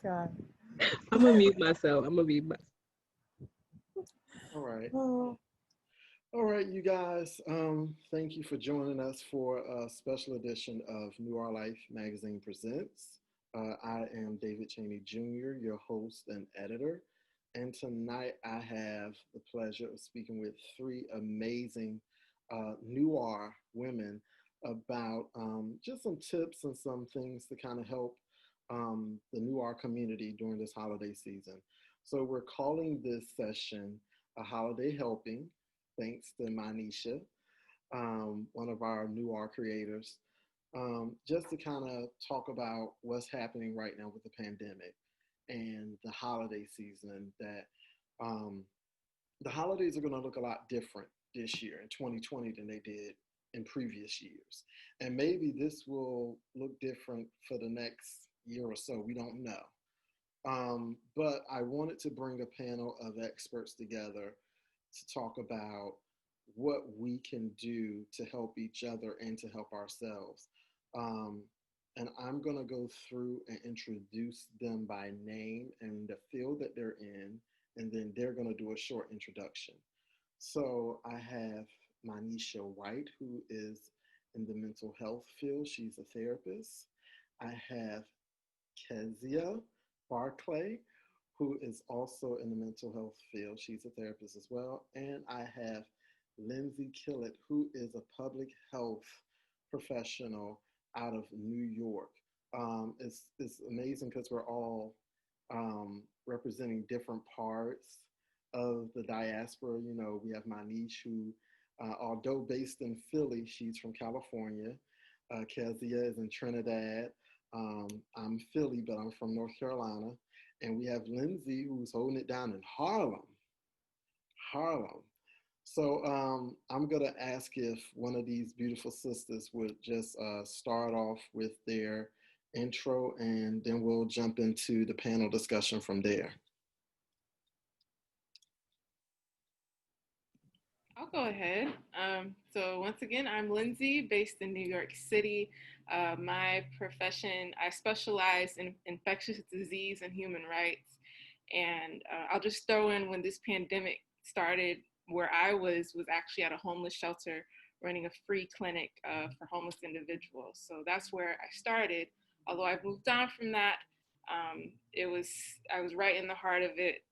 God. I'm gonna mute myself. I'm gonna mute myself. All right. Oh, All right, you guys. Thank you for joining us for a special edition of Noire Life Magazine Presents. I am David Cheney Jr., your host and editor. And tonight I have the pleasure of speaking with three amazing noir women about just some tips and some things to kind of help the noir community during this holiday season. So we're calling this session a holiday helping, thanks to Manisha, one of our noir creators, just to kind of talk about what's happening right now with the pandemic and the holiday season. That um, the holidays are going to look a lot different this year in 2020 than they did in previous years. And maybe this will look different for the next year or so. We don't know. But I wanted to bring a panel of experts together to talk about what we can do to help each other and to help ourselves. Um, and I'm going to go through and introduce them by name and the field that they're in, and then they're going to do a short introduction. So I have Manisha White, who is in the mental health field. She's a therapist. I have Kezia Barclay, who is also in the mental health field. She's a therapist as well. And I have Lindsay Killett, who is a public health professional out of New York. It's amazing because we're all representing different parts of the diaspora. You know, we have Manish, who, although based in Philly, she's from California. Kezia is in Trinidad. I'm Philly, but I'm from North Carolina. And we have Lindsay, who's holding it down in Harlem. Harlem. So I'm going to ask if one of these beautiful sisters would just start off with their intro, and then we'll jump into the panel discussion from there. I'll go ahead. So once again, I'm Lindsay, based in New York City. My profession, I specialize in infectious disease and human rights. And I'll just throw in, when this pandemic started, where I was actually at a homeless shelter running a free clinic for homeless individuals. So that's where I started. Although I've moved on from that, I was right in the heart of it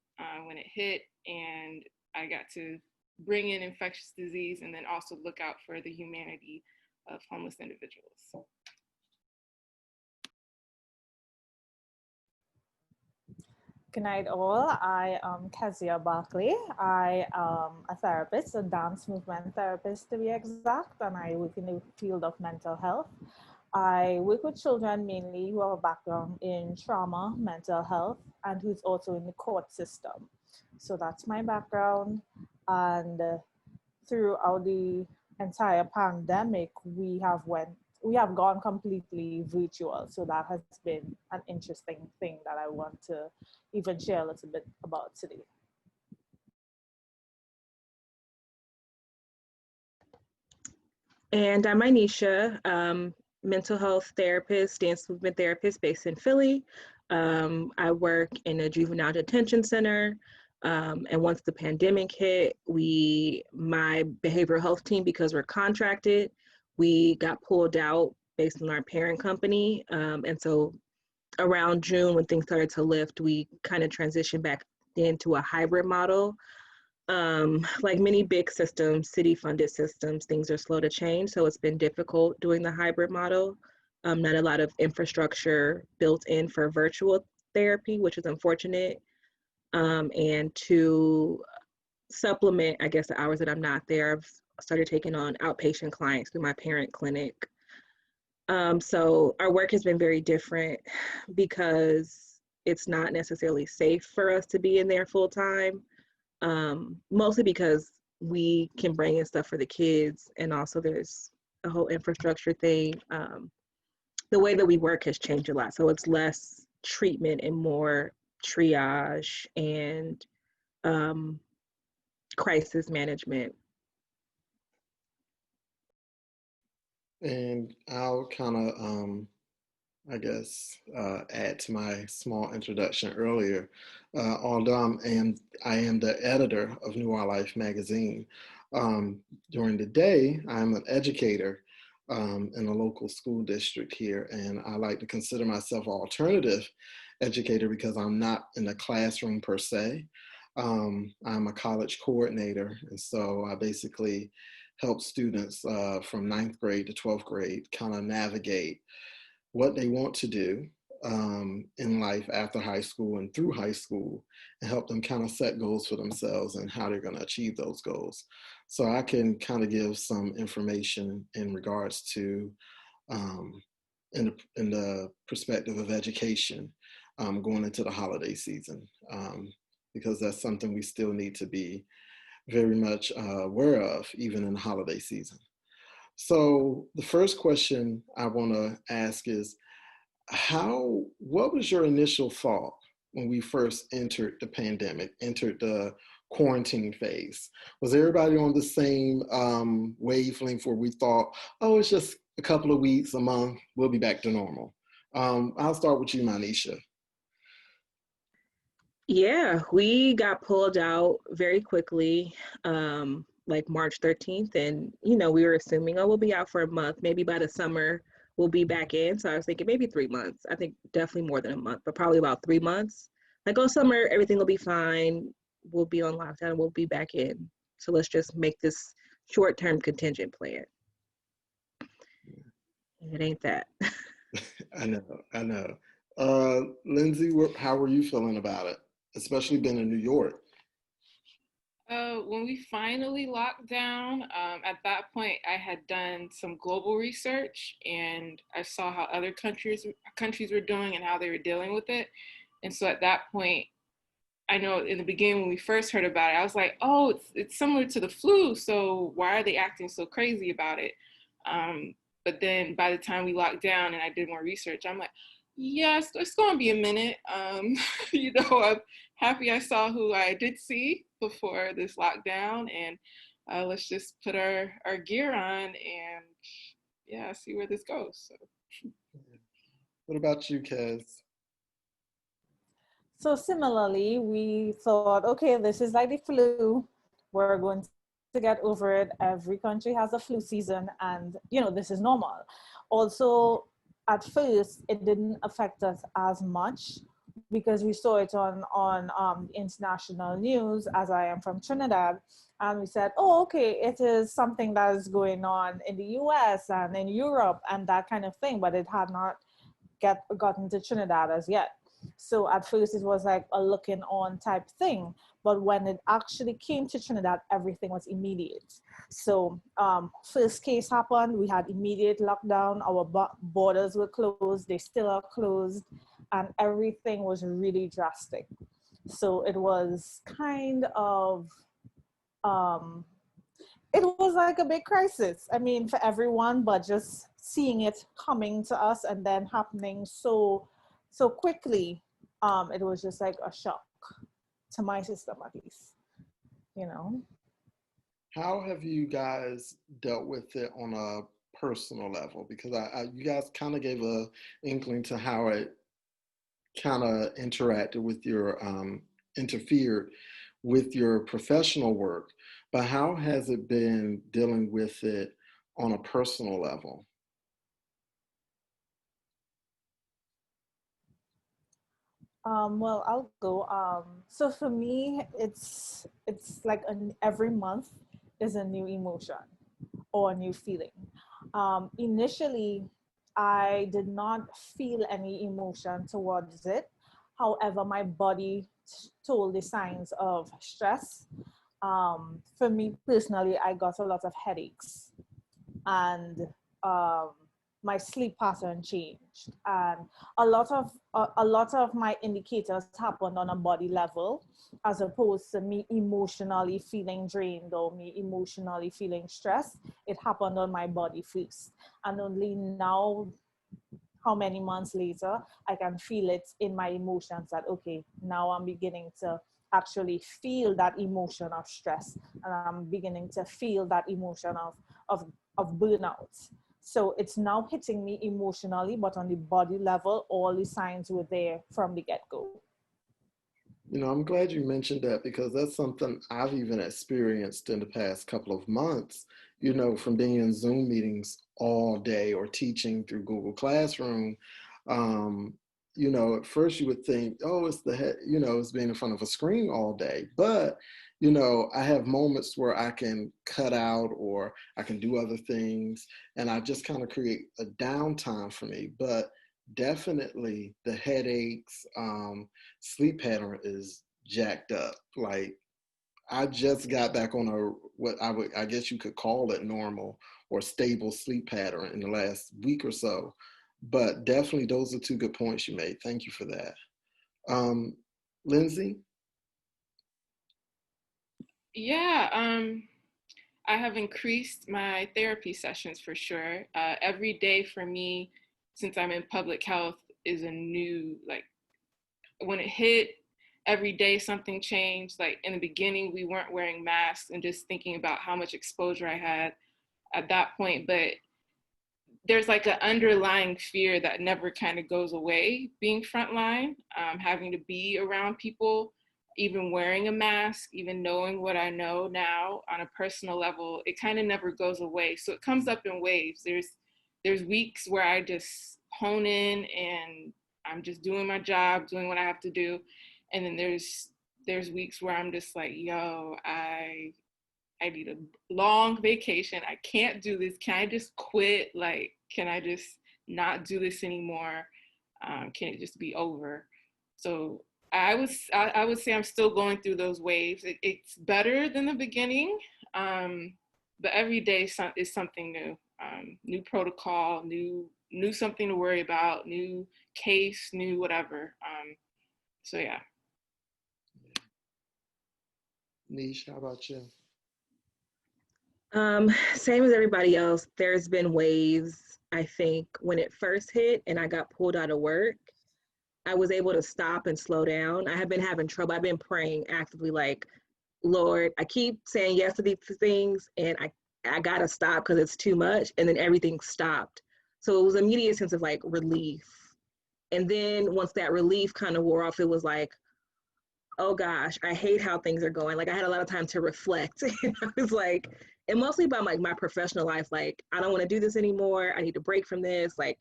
when it hit, and I got to bring in infectious disease and then also look out for the humanity of homeless individuals. good night, all. I am Kezia Barclay. I am a therapist, a dance movement therapist to be exact, and I work in the field of mental health. I work with children mainly who have a background in trauma, mental health, and who's also in the court system. So that's my background. And throughout the entire pandemic, we have gone completely virtual. So that has been an interesting thing that I want to even share a little bit about today. And I'm Anisha, mental health therapist, dance movement therapist based in Philly. I work in a juvenile detention center. And once the pandemic hit, my behavioral health team, because we're contracted, we got pulled out based on our parent company. And so around June, when things started to lift, we kind of transitioned back into a hybrid model. Like many big systems, city-funded systems, things are slow to change. So it's been difficult doing the hybrid model. Not a lot of infrastructure built in for virtual therapy, which is unfortunate. And to supplement, I guess, the hours that I'm not there, I've started taking on outpatient clients through my parent clinic. So our work has been very different because it's not necessarily safe for us to be in there full time. Mostly because we can bring in stuff for the kids, and also there's a whole infrastructure thing. The way that we work has changed a lot. So it's less treatment and more triage and crisis management. And I'll kind of I guess, add to my small introduction earlier. Although I am the editor of Noire Life magazine, um, during the day, I'm an educator in a local school district here, and I like to consider myself an alternative educator because I'm not in the classroom per se. I'm a college coordinator, and so I basically help students from ninth grade to 12th grade kind of navigate what they want to do in life after high school and through high school, and help them kind of set goals for themselves and how they're going to achieve those goals. So I can kind of give some information in regards to um, in the perspective of education going into the holiday season, because that's something we still need to be very much aware of even in the holiday season. So the first question I want to ask is, what was your initial thought when we first entered the pandemic, entered the quarantine phase? Was everybody on the same wavelength where we thought, oh, it's just a couple of weeks, a month, we'll be back to normal? I'll start with you, Manisha. Yeah, we got pulled out very quickly, like March 13th. And, we were assuming, oh, we'll be out for a month. Maybe by the summer, we'll be back in. So I was thinking maybe 3 months. I think definitely more than a month, but probably about 3 months. Like, oh, summer, everything will be fine. We'll be on lockdown. We'll be back in. So let's just make this short-term contingent plan. And it ain't that. I know, I know. Lindsay, how were you feeling about it, especially being in New York? When we finally locked down, at that point, I had done some global research, and I saw how other countries were doing and how they were dealing with it. And so at that point, I know in the beginning when we first heard about it, I was like, oh, it's similar to the flu. So why are they acting so crazy about it? But then by the time we locked down and I did more research, I'm like, yes, it's going to be a minute. I'm happy I saw who I did see before this lockdown, and let's just put our gear on and yeah, see where this goes. So. What about you, Kez? So similarly, we thought, okay, this is like the flu. We're going to get over it. Every country has a flu season, and this is normal. Also, at first, it didn't affect us as much because we saw it on international news. As I am from Trinidad, and we said, oh, okay, it is something that is going on in the U.S. and in Europe and that kind of thing, but it had not gotten to Trinidad as yet. So at first it was like a looking on type thing, but when it actually came to Trinidad, everything was immediate. So first case happened, we had immediate lockdown. Our borders were closed; they still are closed, and everything was really drastic. So it was kind of um, it was like a big crisis. I mean, for everyone, but just seeing it coming to us and then happening so quickly, it was just like a shock to my system, at least. You know. How have you guys dealt with it on a personal level? Because you guys kind of gave a inkling to how it kind of interfered with your professional work, but how has it been dealing with it on a personal level? Well, I'll go. So for me, it's like every month is a new emotion or a new feeling. Initially, I did not feel any emotion towards it. However, my body told the signs of stress. For me personally, I got a lot of headaches, and um, my sleep pattern changed, and a lot of my indicators happened on a body level, as opposed to me emotionally feeling drained or me emotionally feeling stressed. It happened on my body first, and only now, how many months later, I can feel it in my emotions that, okay, now I'm beginning to actually feel that emotion of stress, and I'm beginning to feel that emotion of burnout. So it's now hitting me emotionally, but on the body level, all the signs were there from the get-go. You know, I'm glad you mentioned that because that's something I've even experienced in the past couple of months, you know, from being in Zoom meetings all day or teaching through Google Classroom. Um, you know, at first you would think, oh, it's the head, you know, it's being in front of a screen all day. But, you know, I have moments where I can cut out or I can do other things and I just kind of create a downtime for me. But definitely the headaches, sleep pattern is jacked up. Like I just got back on a what I guess you could call it normal or stable sleep pattern in the last week or so. But definitely those are two good points you made. Thank you for that. Um, Lindsay? Yeah, I have increased my therapy sessions for sure. Every day for me, since I'm in public health, is a new, like, when it hit, every day something changed. Like in the beginning, we weren't wearing masks and just thinking about how much exposure I had at that point. But there's like an underlying fear that never kind of goes away being frontline, having to be around people, even wearing a mask, even knowing what I know now on a personal level, it kind of never goes away. So it comes up in waves. There's weeks where I just hone in and I'm just doing my job, doing what I have to do. And then there's weeks where I'm just like, yo, I need a long vacation. I can't do this. Can I just quit? Like, can I just not do this anymore? Can it just be over? So I would say I'm still going through those waves. It's better than the beginning, but every day is something new. New protocol, new something to worry about, new case, new whatever. So yeah. Nish, how about you? Same as everybody else. There's been waves. I think when it first hit and I got pulled out of work, I was able to stop and slow down. I have been having trouble. I've been praying actively, like, Lord, I keep saying yes to these things, and I gotta stop because it's too much. And then everything stopped. So it was an immediate sense of like relief. And then once that relief kind of wore off, it was like, oh gosh, I hate how things are going. Like I had a lot of time to reflect. And I was like, and mostly about like my professional life, like I don't want to do this anymore. I need to break from this. Like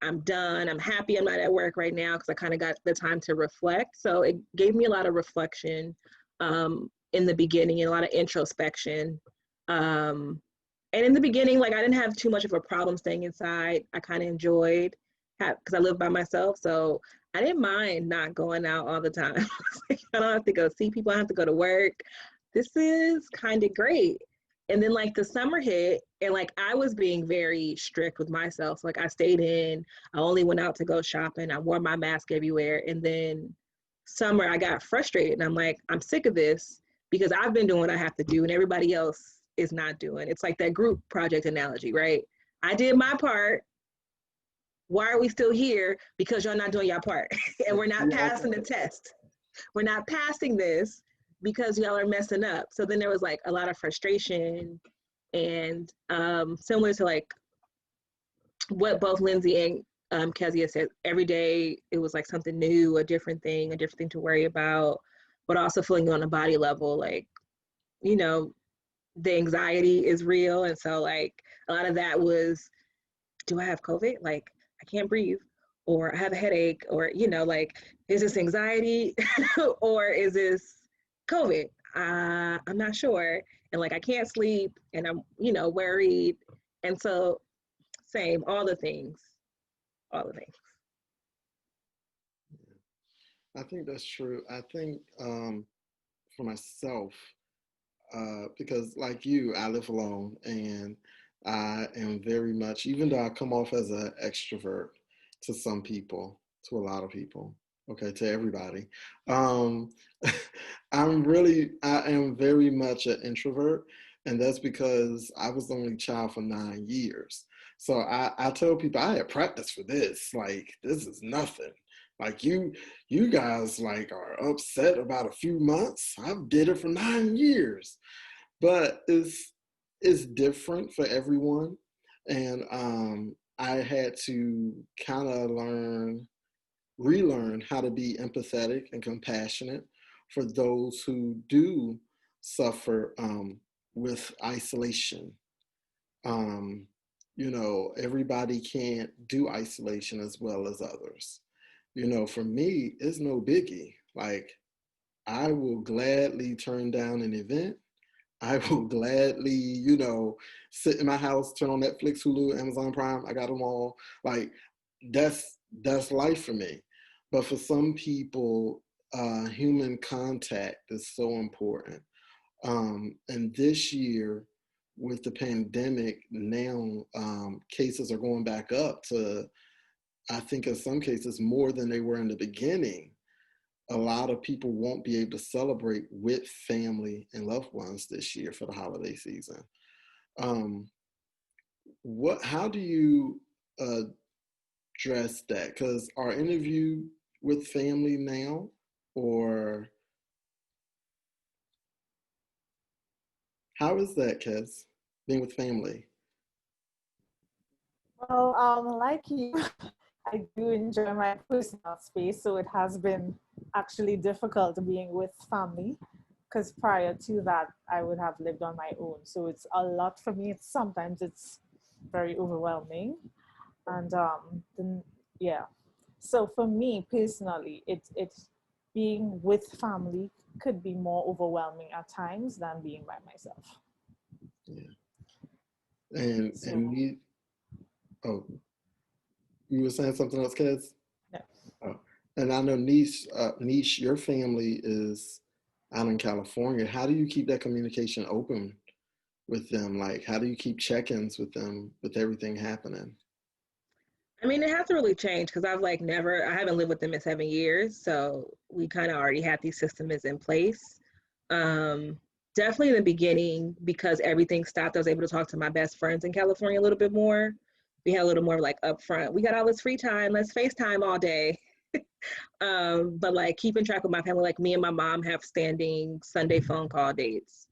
I'm done. I'm happy I'm not at work right now because I kind of got the time to reflect. So it gave me a lot of reflection in the beginning and a lot of introspection. And in the beginning, like I didn't have too much of a problem staying inside. I kind of enjoyed because I live by myself. So I didn't mind not going out all the time. Like, I don't have to go see people. I don't have to go to work. This is kind of great. And then like the summer hit and like I was being very strict with myself. So, like I stayed in, I only went out to go shopping. I wore my mask everywhere. And then summer I got frustrated and I'm like, I'm sick of this because I've been doing what I have to do and everybody else is not doing. It's like that group project analogy, right? I did my part. Why are we still here? Because y'all not doing your part. And we're not passing the test. We're not passing this because y'all are messing up. So then there was like a lot of frustration and similar to like what both Lindsay and Kezia said, every day it was like something new, a different thing to worry about, but also feeling on a body level, like, you know, the anxiety is real. And so like a lot of that was, do I have COVID? Like I can't breathe, or I have a headache, or, you know, like, is this anxiety or is this COVID? I'm not sure. And like, I can't sleep and I'm, you know, worried. And so same, all the things. I think that's true. I think for myself, because like you, I live alone and I am very much, even though I come off as an extrovert to some people, to a lot of people, okay, to everybody, um, I am very much an introvert. And that's because I was the only child for 9 years. So I tell people I had practiced for this. Like, this is nothing. Like you guys like are upset about a few months. I've did it for 9 years, but it's different for everyone. And I had to kind of relearn how to be empathetic and compassionate for those who do suffer with isolation. Um, everybody can't do isolation as well as others. For me, it's no biggie. Like, I will gladly turn down an event. I will gladly, sit in my house, turn on Netflix, Hulu, Amazon Prime. I got them all. Like, that's life for me. But for some people, human contact is so important. And this year, with the pandemic, now cases are going back up to, I think in some cases, more than they were in the beginning. A lot of people won't be able to celebrate with family and loved ones this year for the holiday season. Um, how do you address that? Because our interview with family now, or how is that, Kez, being with family? Well, like you, I do enjoy my personal space, so it has been actually difficult being with family because prior to that, I would have lived on my own. So it's a lot for me. Sometimes it's very overwhelming, and then, yeah. So for me personally, it's being with family could be more overwhelming at times than being by myself. Yeah. And So we, oh, you were saying something else, Kez? no. Oh. And I know Niche, your family is out in California. How do you keep that communication open with them? Like, how do you keep check-ins with them with everything happening? I mean, it hasn't really changed because I haven't lived with them in 7 years. So we kind of already had these systems in place. Um, Definitely in the beginning, because everything stopped, I was able to talk to my best friends in California a little bit more. We had a little more like upfront. We got all this free time. Let's FaceTime all day. But like keeping track of my family, like me and my mom have standing Sunday phone call dates.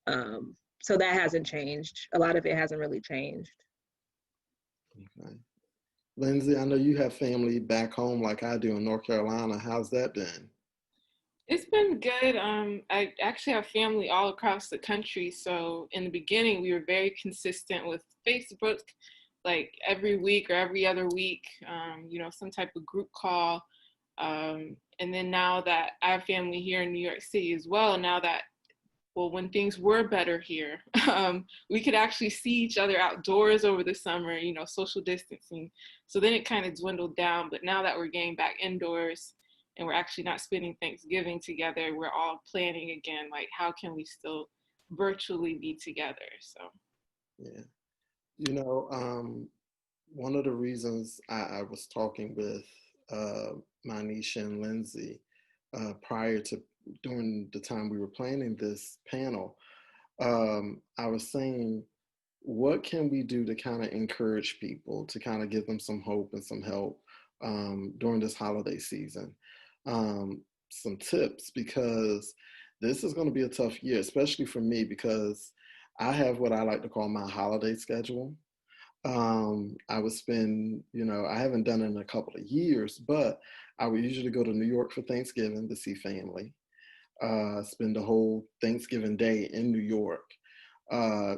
So that hasn't changed. A lot of it hasn't really changed. Okay. Lindsay, I know you have family back home like I do in North Carolina. How's that been? It's been good. I actually have family all across the country. So in the beginning, we were very consistent with Facebook, like every week or every other week, some type of group call. And then now that I have family here in New York City as well, now that, well, when things were better here, we could actually see each other outdoors over the summer, social distancing. So then it kind of dwindled down. But now that we're getting back indoors, and we're actually not spending Thanksgiving together, we're all planning again, like how can we still virtually be together? So Yeah. One of the reasons I was talking with Manisha and Lindsay prior to during the time we were planning this panel, I was saying, what can we do to kind of encourage people, to kind of give them some hope and some help during this holiday season? Some tips, because this is going to be a tough year, especially for me, because I have what I like to call my holiday schedule. I would spend, I haven't done it in a couple of years, but I would usually go to New York for Thanksgiving to see family, spend the whole Thanksgiving day in New York.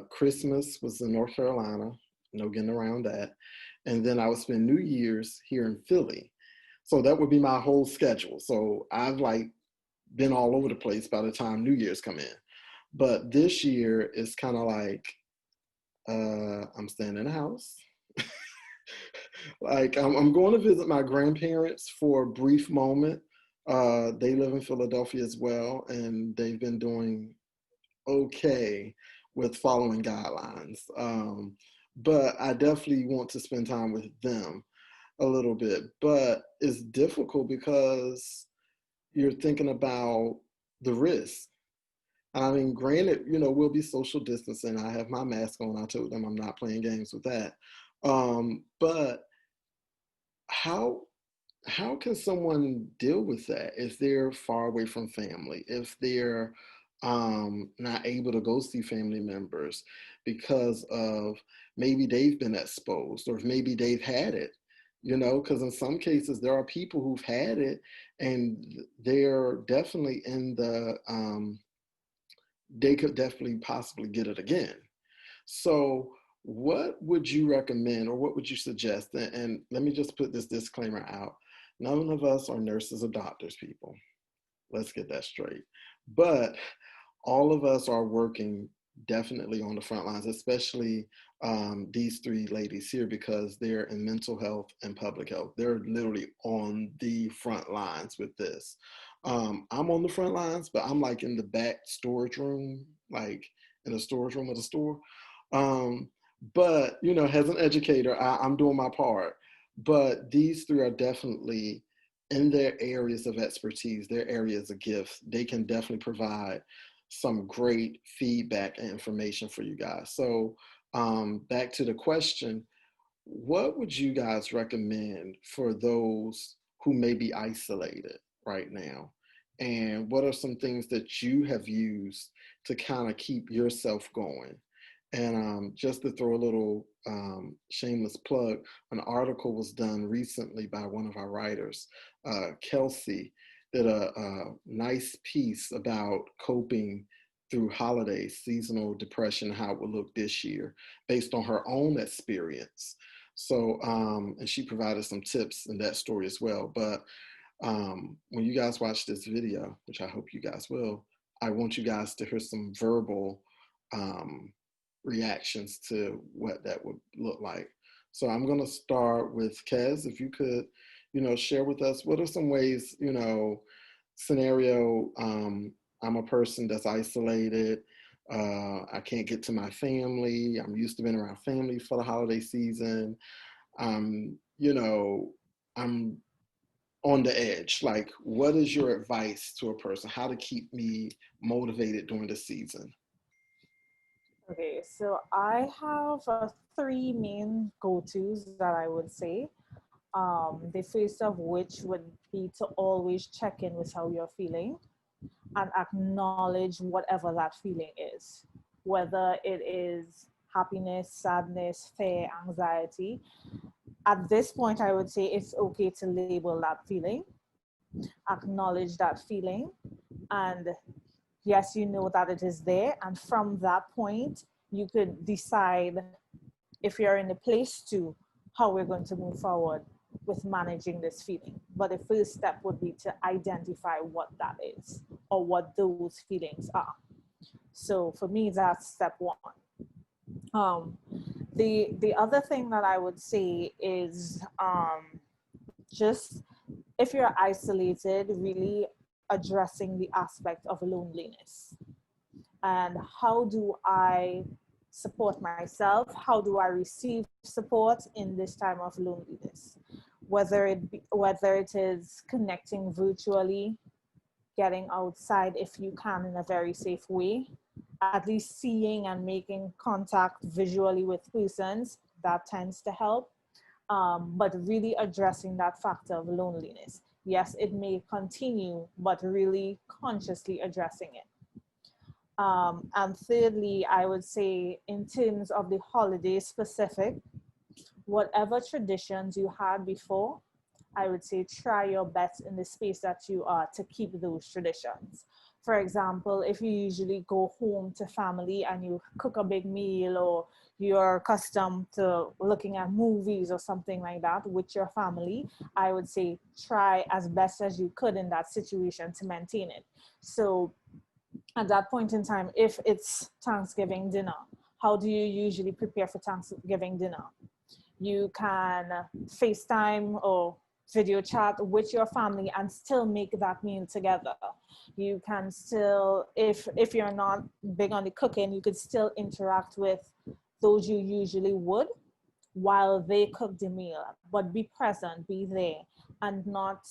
Christmas was in North Carolina, no getting around that. And then I would spend New Year's here in Philly. So that would be my whole schedule. So I've like been all over the place by the time New Year's come in. But this year it's kind of like I'm staying in the house. Like I'm going to visit my grandparents for a brief moment. They live in Philadelphia as well, and they've been doing okay with following guidelines. But I definitely want to spend time with them a little bit. But it's difficult because you're thinking about the risk. I mean, granted, we'll be social distancing. I have my mask on. I told them I'm not playing games with that. But how how can someone deal with that if they're far away from family, if they're not able to go see family members because of maybe they've been exposed or maybe they've had it, because in some cases there are people who've had it and they're definitely in they could definitely possibly get it again. So, what would you recommend or what would you suggest? And let me just put this disclaimer out. None of us are nurses or doctors, people. Let's get that straight. But all of us are working definitely on the front lines, especially these three ladies here, because they're in mental health and public health. They're literally on the front lines with this. I'm on the front lines, but I'm like in the back storage room, like in the storage room of the store. Um, but, as an educator, I'm doing my part. But these three are definitely in their areas of expertise, their areas of gift. They can definitely provide some great feedback and information for you guys. So back to the question, what would you guys recommend for those who may be isolated right now? And what are some things that you have used to kind of keep yourself going? And just to throw a little shameless plug, an article was done recently by one of our writers, Kelsey, did a nice piece about coping through holidays, seasonal depression, how it would look this year, based on her own experience. So, and she provided some tips in that story as well. But when you guys watch this video, which I hope you guys will, I want you guys to hear some verbal reactions to what that would look like. So I'm going to start with Kez. If you could, share with us what are some ways, scenario, I'm a person that's isolated. I can't get to my family. I'm used to being around family for the holiday season. You know, I'm on the edge. Like, what is your advice to a person? How to keep me motivated during the season? Okay, so I have three main go-tos that I would say. The first of which would be to always check in with how you're feeling and acknowledge whatever that feeling is, whether it is happiness, sadness, fear, anxiety. At this point, I would say it's okay to label that feeling, acknowledge that feeling, and yes, you know that it is there. And from that point, you could decide if you're in a place to how we're going to move forward with managing this feeling. But the first step would be to identify what that is or what those feelings are. So for me, that's step one. Um, the other thing that I would say is just if you're isolated, really addressing the aspect of loneliness and how do I support myself? How do I receive support in this time of loneliness? Whether it is connecting virtually, getting outside if you can in a very safe way, at least seeing and making contact visually with persons, that tends to help. But really addressing that factor of loneliness. Yes, it may continue, but really consciously addressing it. And thirdly, I would say in terms of the holiday specific, whatever traditions you had before, I would say try your best in the space that you are to keep those traditions. For example, if you usually go home to family and you cook a big meal, or you're accustomed to looking at movies or something like that with your family, I would say try as best as you could in that situation to maintain it. So at that point in time, if it's Thanksgiving dinner, how do you usually prepare for Thanksgiving dinner? You can FaceTime or video chat with your family and still make that meal together. You can still, if you're not big on the cooking, you could still interact with those you usually would while they cook the meal, but be present, be there, and not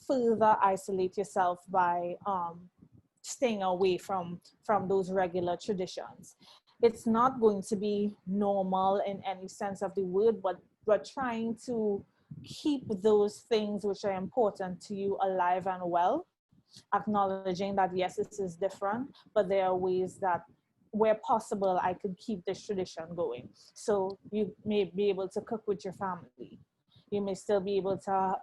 further isolate yourself by staying away from those regular traditions. It's not going to be normal in any sense of the word, but we're trying to keep those things which are important to you alive and well. acknowledging that yes, this is different, but there are ways that where possible I could keep this tradition going. So you may be able to cook with your family. You may still be able to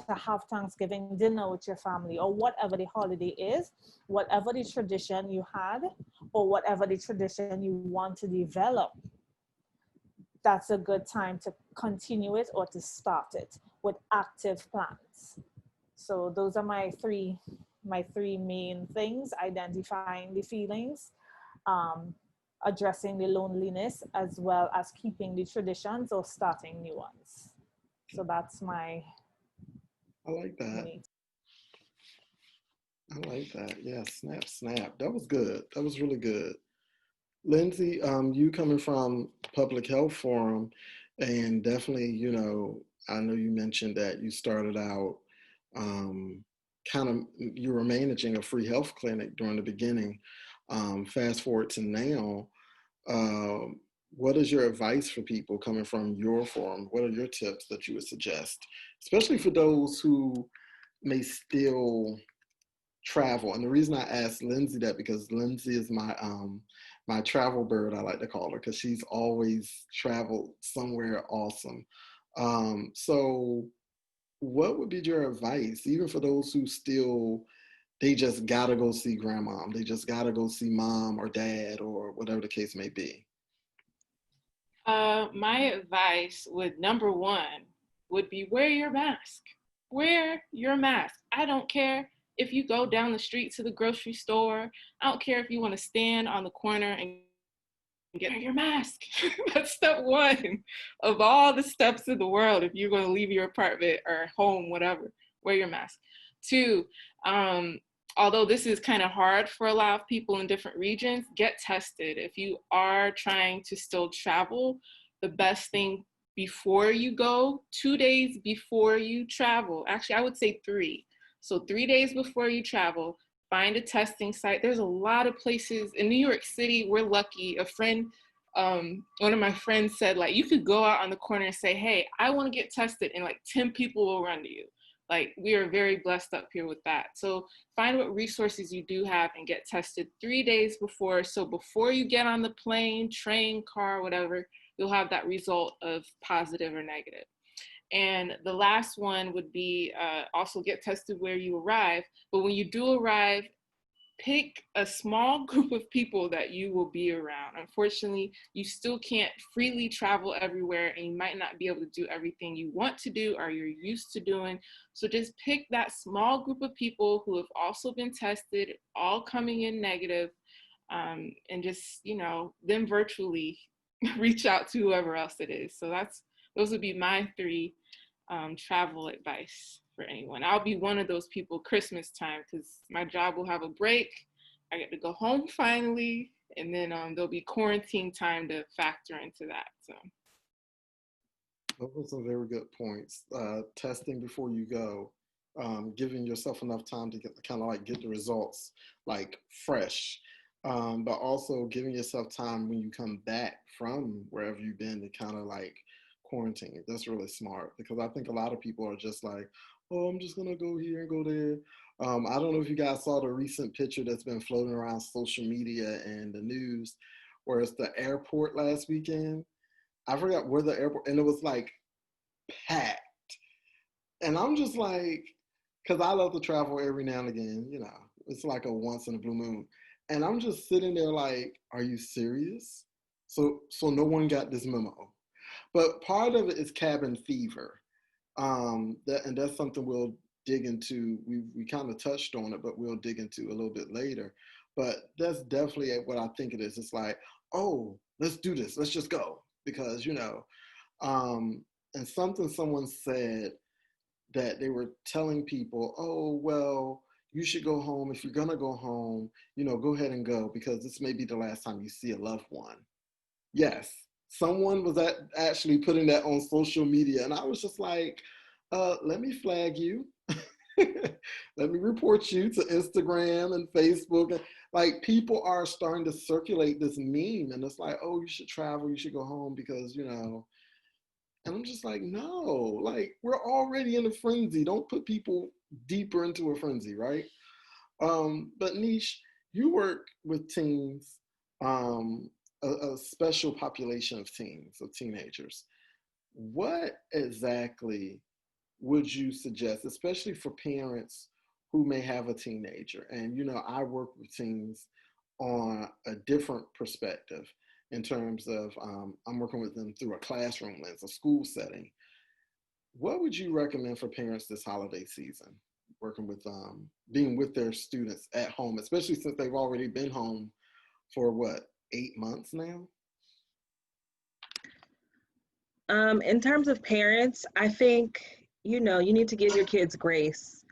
have Thanksgiving dinner with your family, or whatever the holiday is, whatever the tradition you had, or whatever the tradition you want to develop. That's a good time to continue it or to start it with active plans. So those are my three main things: identifying the feelings, um, addressing the loneliness, as well as keeping the traditions or starting new ones. So that's my I like that. mini. I like that. Yeah, snap, snap. That was good. That was really good. Lindsay, you coming from Public Health Forum, and definitely, I know you mentioned that you started out um, kind of, you were managing a free health clinic during the beginning. Fast forward to now, um, what is your advice for people coming from your forum? What are your tips that you would suggest, especially for those who may still travel? And the reason I asked Lindsay that, because Lindsay is my travel bird, I like to call her, because she's always traveled somewhere awesome. So what would be your advice, even for those who still, they just gotta go see grandma, they just gotta go see mom or dad or whatever the case may be? My advice would, number one, would be wear your mask. Wear your mask. I don't care if you go down the street to the grocery store. I don't care if you want to stand on the corner and get your mask. That's step one of all the steps in the world. If you're going to leave your apartment or home, whatever, wear your mask. Two, although this is kind of hard for a lot of people in different regions, get tested. If you are trying to still travel, the best thing before you go, 2 days before you travel, actually, I would say 3. So 3 days before you travel, find a testing site. There's a lot of places in New York City. We're lucky. A friend, one of my friends said, like, you could go out on the corner and say, hey, I want to get tested, and like 10 people will run to you. Like, we are very blessed up here with that. So find what resources you do have and get tested 3 days before. So before you get on the plane, train, car, whatever, you'll have that result of positive or negative. And the last one would be also get tested where you arrive. But when you do arrive, pick a small group of people that you will be around. Unfortunately, you still can't freely travel everywhere, and you might not be able to do everything you want to do or you're used to doing. So just pick that small group of people who have also been tested, all coming in negative, and just, then virtually reach out to whoever else it is. So those would be my 3 travel advice for anyone. I'll be one of those people Christmas time, because my job will have a break. I get to go home finally, and then there'll be quarantine time to factor into that. So Those are some very good points. Testing before you go, giving yourself enough time to get kind of like get the results like fresh, but also giving yourself time when you come back from wherever you've been to kind of like quarantine. That's really smart, because I think a lot of people are just like, oh, I'm just gonna go here and go there. I don't know if you guys saw the recent picture that's been floating around social media and the news, where it's the airport last weekend. I forgot where the airport, and it was like packed. And I'm just like, because I love to travel every now and again, it's like a once in a blue moon. And I'm just sitting there like, are you serious? So no one got this memo. But part of it is cabin fever. And that's something we'll dig into. We kind of touched on it, but we'll dig into a little bit later. But that's definitely what I think it is. It's like, oh, let's do this. Let's just go. Because, and something someone said, that they were telling people, oh, well, you should go home. If you're going to go home, go ahead and go, because this may be the last time you see a loved one. Yes, someone was actually putting that on social media. And I was just like, let me flag you. Let me report you to Instagram and Facebook. Like, people are starting to circulate this meme, and it's like, oh, you should travel, you should go home, because, and I'm just like, no, like, we're already in a frenzy. Don't put people deeper into a frenzy, right? But Niche, you work with teens, um, a special population of teens, of teenagers. What exactly would you suggest, especially for parents who may have a teenager? And, I work with teens on a different perspective in terms of I'm working with them through a classroom lens, a school setting. What would you recommend for parents this holiday season, working with being with their students at home, especially since they've already been home for what, 8 months now? In terms of parents, I think, you need to give your kids grace,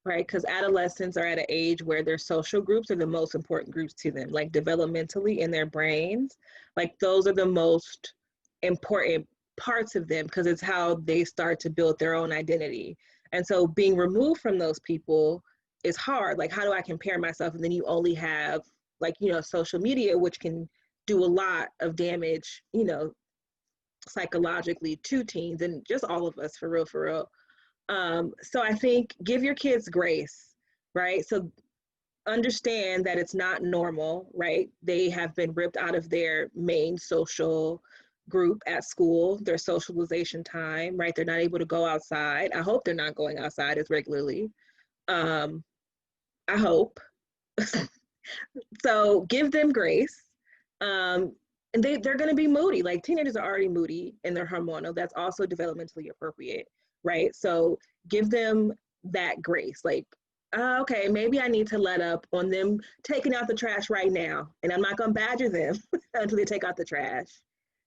right? Because adolescents are at an age where their social groups are the most important groups to them, like developmentally in their brains. Like those are the most important parts of them because it's how they start to build their own identity. And so being removed from those people is hard. Like, how do I compare myself? And then you only have, like, social media, which can do a lot of damage, psychologically to teens and just all of us, for real, for real. So I think give your kids grace, right? So understand that it's not normal, right? They have been ripped out of their main social group at school, their socialization time, right? They're not able to go outside. I hope they're not going outside as regularly. Um, I hope. So give them grace. Um, and they're going to be moody. Like teenagers are already moody and they're hormonal. That's also developmentally appropriate, right? So give them that grace. Like, okay, maybe I need to let up on them taking out the trash right now. And I'm not going to badger them until they take out the trash.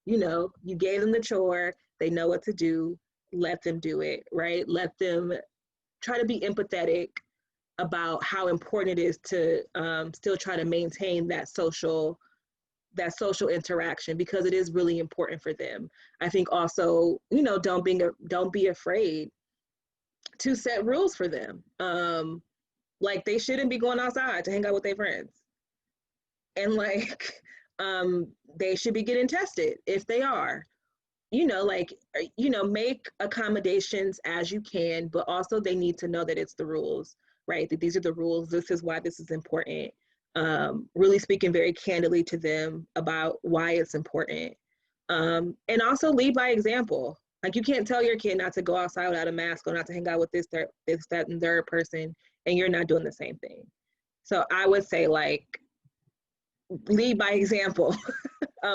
You gave them the chore. They know what to do. Let them do it, right? Let them try to be empathetic about how important it is to still try to maintain that social interaction because it is really important for them. I think also, don't be afraid to set rules for them. Like they shouldn't be going outside to hang out with their friends, and like they should be getting tested if they are. Like make accommodations as you can, but also they need to know that it's the rules, right? That these are the rules. This is why this is important. Really speaking very candidly to them about why it's important. And also lead by example. Like you can't tell your kid not to go outside without a mask or not to hang out with this, that, and third person, and you're not doing the same thing. So I would say like lead by example.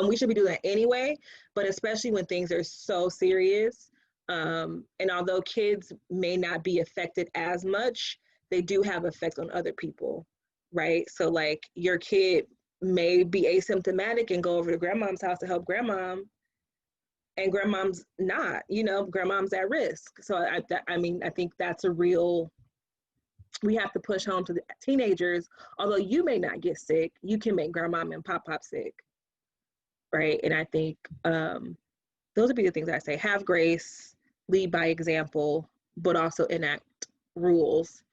We should be doing that anyway, but especially when things are so serious. And although kids may not be affected as much, they do have effect on other people, right? So like your kid may be asymptomatic and go over to grandmom's house to help grandmom, and grandmom's not, grandmom's at risk. So I think that's a real, we have to push home to the teenagers, although you may not get sick, you can make grandmom and pop sick, right? And I think those would be the things I say. Have grace, lead by example, but also enact rules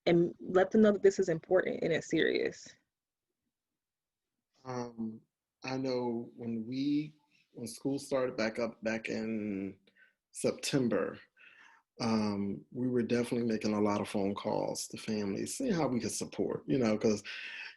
and let them know that this is important and it's serious. I know when school started back up back in September, we were definitely making a lot of phone calls to families, seeing how we could support, because,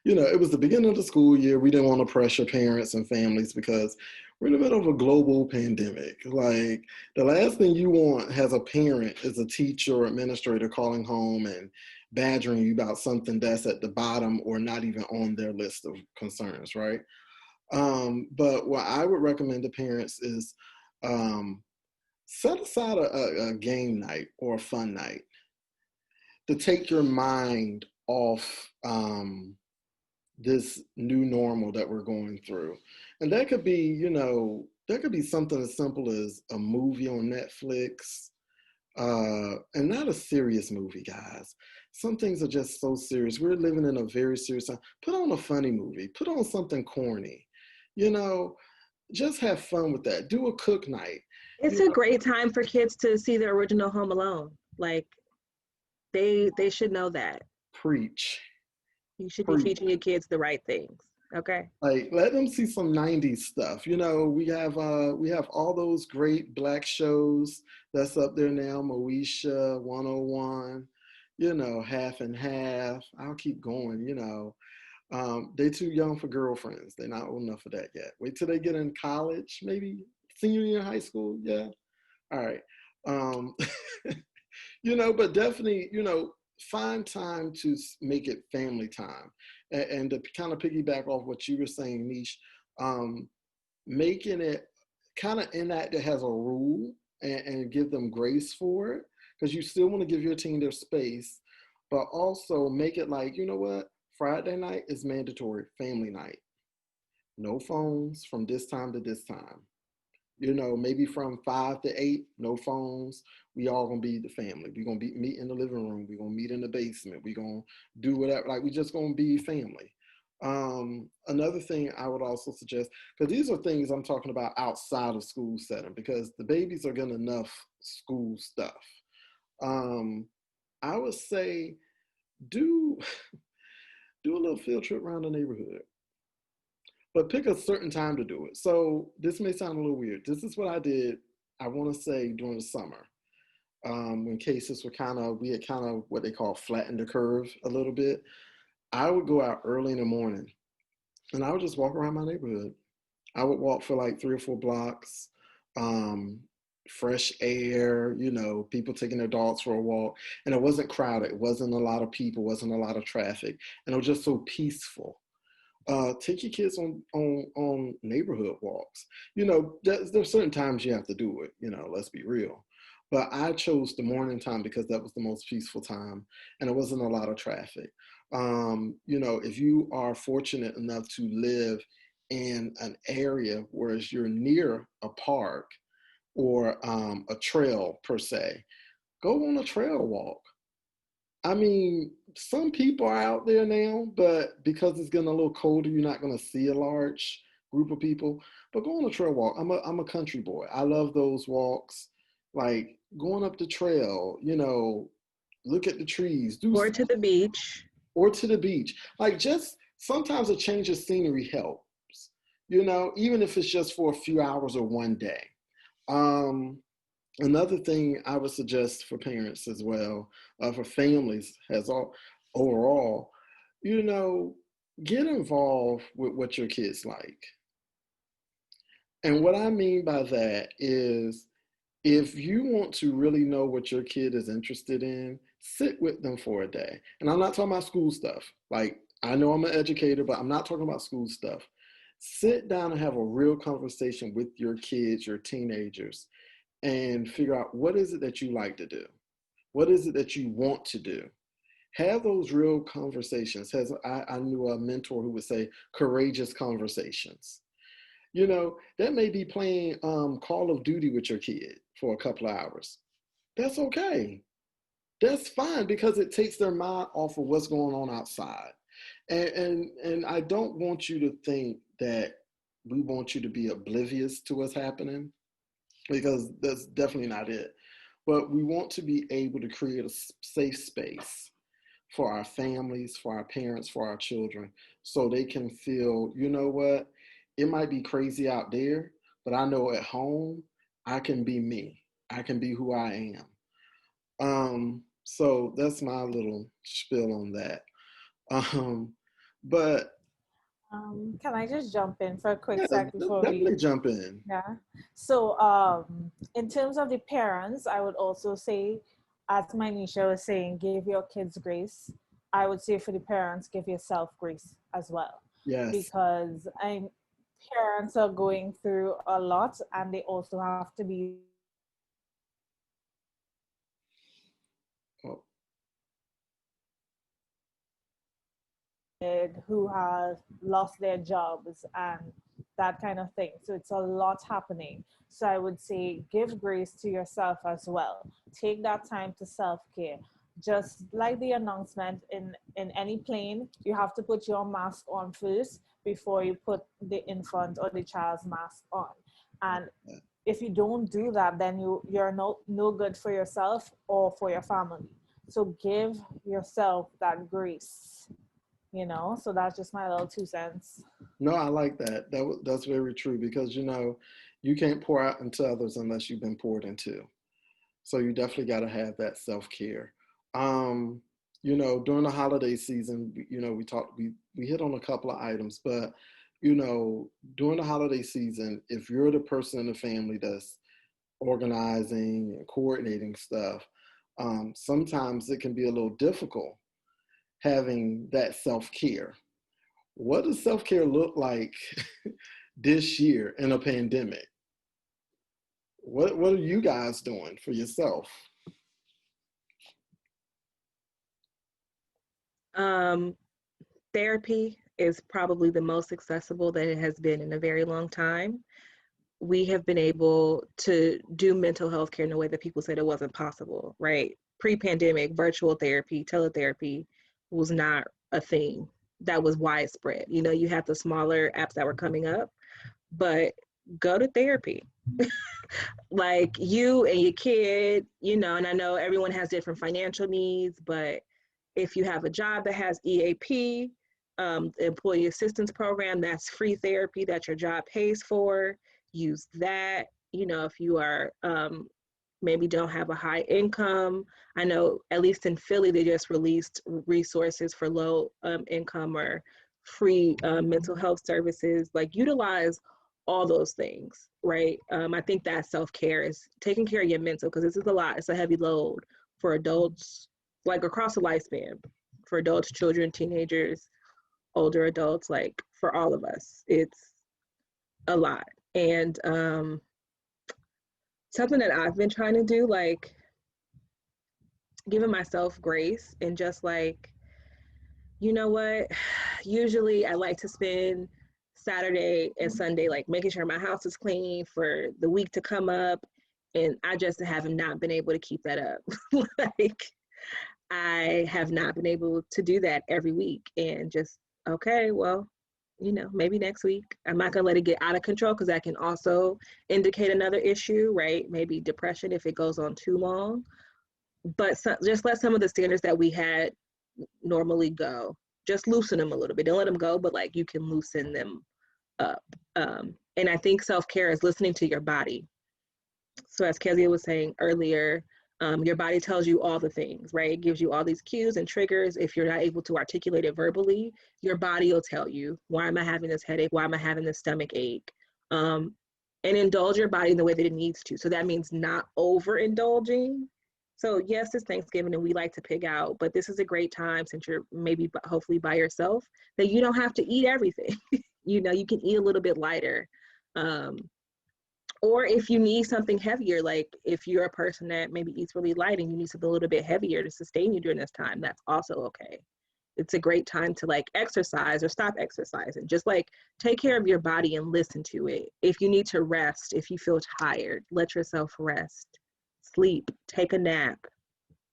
it was the beginning of the school year. We didn't want to pressure parents and families because we're in the middle of a global pandemic. Like the last thing you want as a parent is a teacher or administrator calling home and badgering you about something that's at the bottom or not even on their list of concerns, right? But what I would recommend to parents is set aside a game night or a fun night to take your mind off this new normal that we're going through. And that could be, that could be something as simple as a movie on Netflix, and not a serious movie, guys. Some things are just so serious. We're living in a very serious time. Put on a funny movie, put on something corny, just have fun with that. Do a cook night. It's a great time for kids to see the original Home Alone. Like they should know that. Preach. You should be teaching your kids the right things. Okay. Like let them see some 90s stuff. We have all those great Black shows that's up there now, Moesha, 101. half and half. I'll keep going, they're too young for girlfriends. They're not old enough for that yet. Wait till they get in college, maybe senior year in high school. Yeah. All right. Um, but definitely, find time to make it family time. And to kind of piggyback off what you were saying, Niche, um, making it kind of enact that has a rule and give them grace for it, because you still want to give your team their space, but also make it like, you know what, Friday night is mandatory family night. No phones from this time to this time. Maybe from 5 to 8, no phones. We all gonna be the family. We gonna be meet in the living room. We gonna meet in the basement. We gonna do whatever. Like we just gonna be family. Another thing I would also suggest, because these are things I'm talking about outside of school setting, because the babies are getting enough school stuff. I would say do do a little field trip around the neighborhood, but pick a certain time to do it. So this may sound a little weird. This is what I did, I want to say, during the summer, when cases were we had kind of what they call flattened the curve a little bit. I would go out early in the morning and I would just walk around my neighborhood. I would walk for like 3 or 4 blocks, um, fresh air, people taking their dogs for a walk. And it wasn't crowded. It wasn't a lot of people, wasn't a lot of traffic. And it was just so peaceful. Take your kids on neighborhood walks. There's certain times you have to do it. Let's be real. But I chose the morning time because that was the most peaceful time, and it wasn't a lot of traffic. If you are fortunate enough to live in an area where you're near a park or a trail per se, go on a trail walk. I mean, some people are out there now, but because it's getting a little colder, you're not going to see a large group of people. But go on a trail walk. I'm a country boy. I love those walks. Like going up the trail, look at the trees, Or to the beach. or to the beach. Like just sometimes a change of scenery helps. Even if it's just for a few hours or one day. Um, Another thing I would suggest for parents as well, for families as overall, you know, get involved with what your kids like. And what I mean by that is if you want to really know what your kid is interested in, sit with them for a day. And I'm not talking about school stuff. Like, I know I'm an educator, but I'm not talking about school stuff. Sit down and have a real conversation with your kids, your teenagers, and figure out what is it that you like to do? What is it that you want to do? Have those real conversations. I knew a mentor who would say courageous conversations. That may be playing Call of Duty with your kid for a couple of hours. That's okay. That's fine because it takes their mind off of what's going on outside. And I don't want you to think that we want you to be oblivious to what's happening, because that's definitely not it. But we want to be able to create a safe space for our families, for our parents, for our children, so they can feel, you know what, it might be crazy out there, but I know at home, I can be me. I can be who I am. So that's my little spiel on that. Um, but Can I just jump in for a quick yeah, sec before definitely we? jump in. Yeah. So, in terms of the parents, I would also say, as Manisha was saying, give your kids grace. I would say for the parents, give yourself grace as well, Yes. because parents are going through a lot, and they also have to be Oh, who have lost their jobs and that kind of thing. So it's a lot happening. So I would say give grace to yourself as well. Take that time to self care. Just like the announcement in any plane, you have to put your mask on first before you put the infant or the child's mask on. And if you don't do that, then you're no good for yourself or for your family. So give yourself that grace. So that's just my little 2 cents. no, I like that. That's very true, because you can't pour out into others unless you've been poured into. So you definitely got to have that self care. Um, you know, during the holiday season, you know, we hit on a couple of items, but you know, during the holiday season, if you're the person in the family that's organizing and coordinating stuff, sometimes it can be a little difficult having that self care. What does self care look like this year in a pandemic? What are you guys doing for yourself? Um, Therapy is probably the most accessible that it has been in a very long time. We have been able to do mental health care in a way that people said it wasn't possible, right? Pre-pandemic, virtual therapy, teletherapy was not a thing that was widespread. You know, you had the smaller apps that were coming up, but go to therapy. Like you and your kid, you know, and I know everyone has different financial needs, but if you have a job that has EAP, the Employee Assistance Program, that's free therapy that your job pays for, use that. You know, if you are maybe don't have a high income, I know at least in Philly, they just released resources for low income or free mental health services. Like utilize all those things, right? I think that self-care is taking care of your mental, because this is a lot. It's a heavy load for adults, like across the lifespan, for adults, children, teenagers, older adults, like for all of us. It's a lot. And something that I've been trying to do, like giving myself grace and just like, you know what? Usually I like to spend Saturday and Sunday like making sure my house is clean for the week to come up. And I just have not been able to keep that up. Like I have not been able to do that every week, and just, okay, well, you know, maybe next week. I'm not gonna let it get out of control, because that can also indicate another issue, right? Maybe depression if it goes on too long. But just let some of the standards that we had normally go. Just loosen them a little bit. Don't let them go, but like you can loosen them up. And I think self-care is listening to your body. So as Kezia was saying earlier, your body tells you all the things, right? It gives you all these cues and triggers. If you're not able to articulate it verbally, your body will tell you, why am I having this headache? Why am I having this stomach ache? And indulge your body in the way that it needs to. So that means not overindulging. So yes, it's Thanksgiving and we like to pig out, but this is a great time, since you're maybe hopefully by yourself, that you don't have to eat everything. You know, you can eat a little bit lighter. Or if you need something heavier, like if you're a person that maybe eats really light and you need something a little bit heavier to sustain you during this time, that's also okay. It's a great time to like exercise or stop exercising. Just like take care of your body and listen to it. If you need to rest, if you feel tired, let yourself rest. Sleep, take a nap,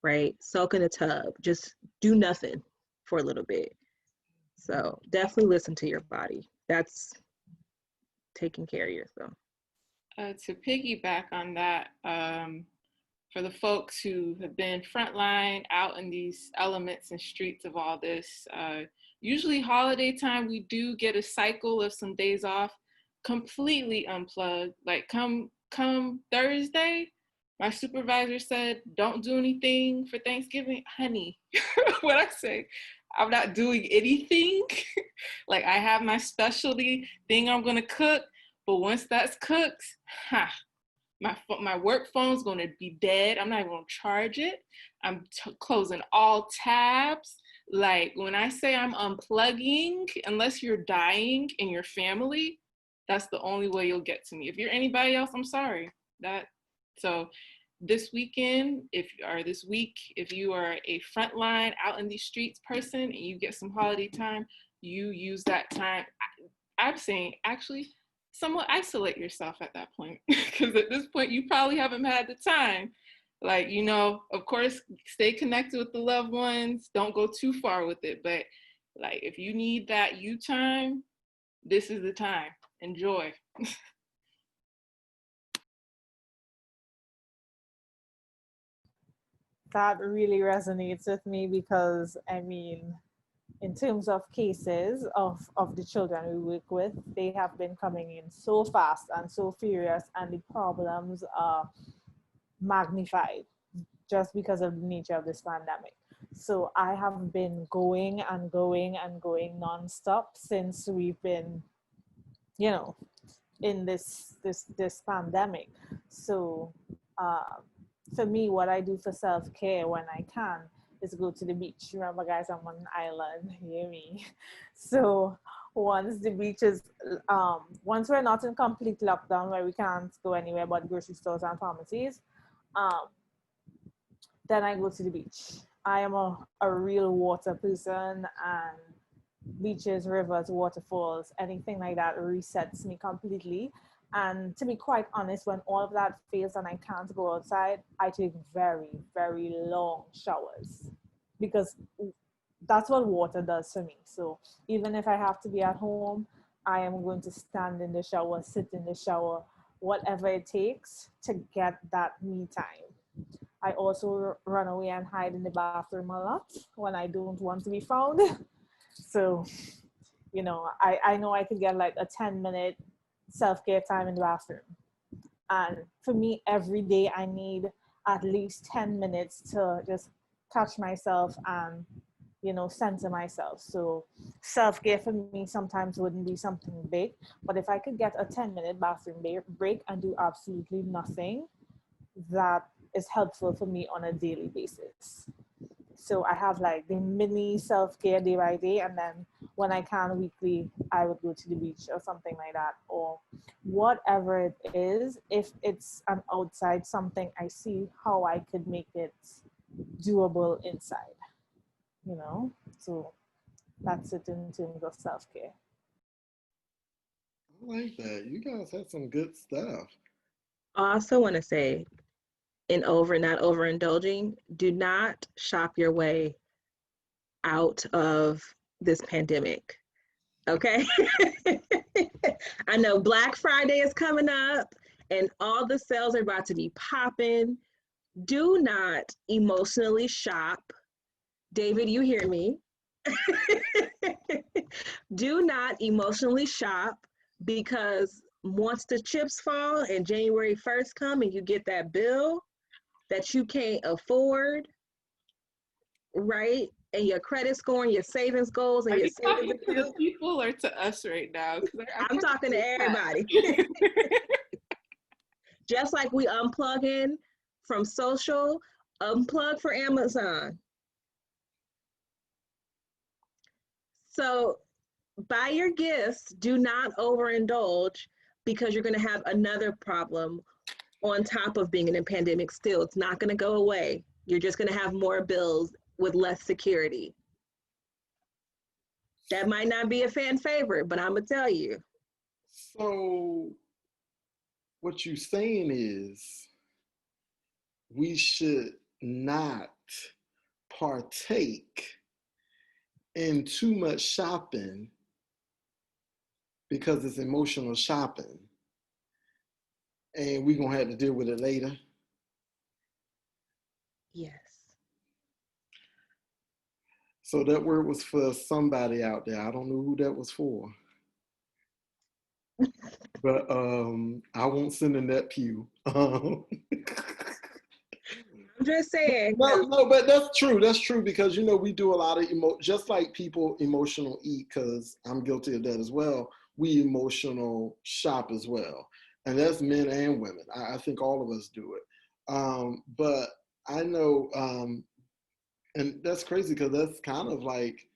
right? Soak in a tub, just do nothing for a little bit. So definitely listen to your body. That's taking care of yourself. To piggyback on that, for the folks who have been frontline out in these elements and streets of all this, usually holiday time, we do get a cycle of some days off, completely unplugged. Like come Thursday, my supervisor said, don't do anything for Thanksgiving. Honey, what I say, I'm not doing anything. Like I have my specialty thing I'm gonna cook, but once that's cooked, my work phone's gonna be dead. I'm not even gonna charge it. I'm closing all tabs. Like when I say I'm unplugging, unless you're dying in your family, that's the only way you'll get to me. If you're anybody else, I'm sorry. So this weekend, this week, if you are a frontline out in these streets person and you get some holiday time, you use that time. I'm saying actually somewhat isolate yourself at that point, because at this point you probably haven't had the time. Like, you know, of course, stay connected with the loved ones. Don't go too far with it. But like, if you need that you time, this is the time. Enjoy. That really resonates with me because, I mean, in terms of cases of the children we work with, they have been coming in so fast and so furious, and the problems are magnified just because of the nature of this pandemic. So I have been going and going and going nonstop since we've been, you know, in this pandemic. So for me, what I do for self care when I can is go to the beach. Remember, guys, I'm on an island. Hear me. So once the beach is, once we're not in complete lockdown where we can't go anywhere but grocery stores and pharmacies, um, then I go to the beach. I am a real water person, and beaches, rivers, waterfalls, anything like that resets me completely. And to be quite honest, when all of that fails and I can't go outside, I take very, very long showers because that's what water does for me. So even if I have to be at home, I am going to stand in the shower, sit in the shower, whatever it takes to get that me time. I also run away and hide in the bathroom a lot when I don't want to be found. So, I know I could get like a 10-minute self-care time in the bathroom. And for me, every day I need at least 10 minutes to just catch myself and, center myself. So self-care for me sometimes wouldn't be something big, but if I could get a 10-minute bathroom break and do absolutely nothing, that is helpful for me on a daily basis. So I have like the mini self-care day by day, and then when I can weekly, I would go to the beach or something like that, or whatever it is. If it's an outside something, I see how I could make it doable inside, So that's it in terms of self-care. I like that. You guys had some good stuff. I also want to say, not overindulging, do not shop your way out of this pandemic. Okay. I know Black Friday is coming up and all the sales are about to be popping. Do not emotionally shop. David, you hear me. Do not emotionally shop, because once the chips fall and January 1st come and you get that bill that you can't afford, right? And your credit score and your savings goals and Are your you savings talking to the account. people or to us right now? I'm talking to everybody. Just like we unplug in from social, unplug for Amazon. So buy your gifts, do not overindulge, because you're going to have another problem on top of being in a pandemic still. It's not going to go away. You're just going to have more bills with less security. That might not be a fan favorite, but I'm going to tell you. So, what you're saying is we should not partake in too much shopping because it's emotional shopping, and we're going to have to deal with it later. Yes. So that word was for somebody out there. I don't know who that was for. But I won't send in that pew. I'm just saying. No, but that's true. That's true, because we do a lot of just like people emotional eat, because I'm guilty of that as well. We emotional shop as well, and that's men and women. I think all of us do it. But I know, and that's crazy, because that's kind of like,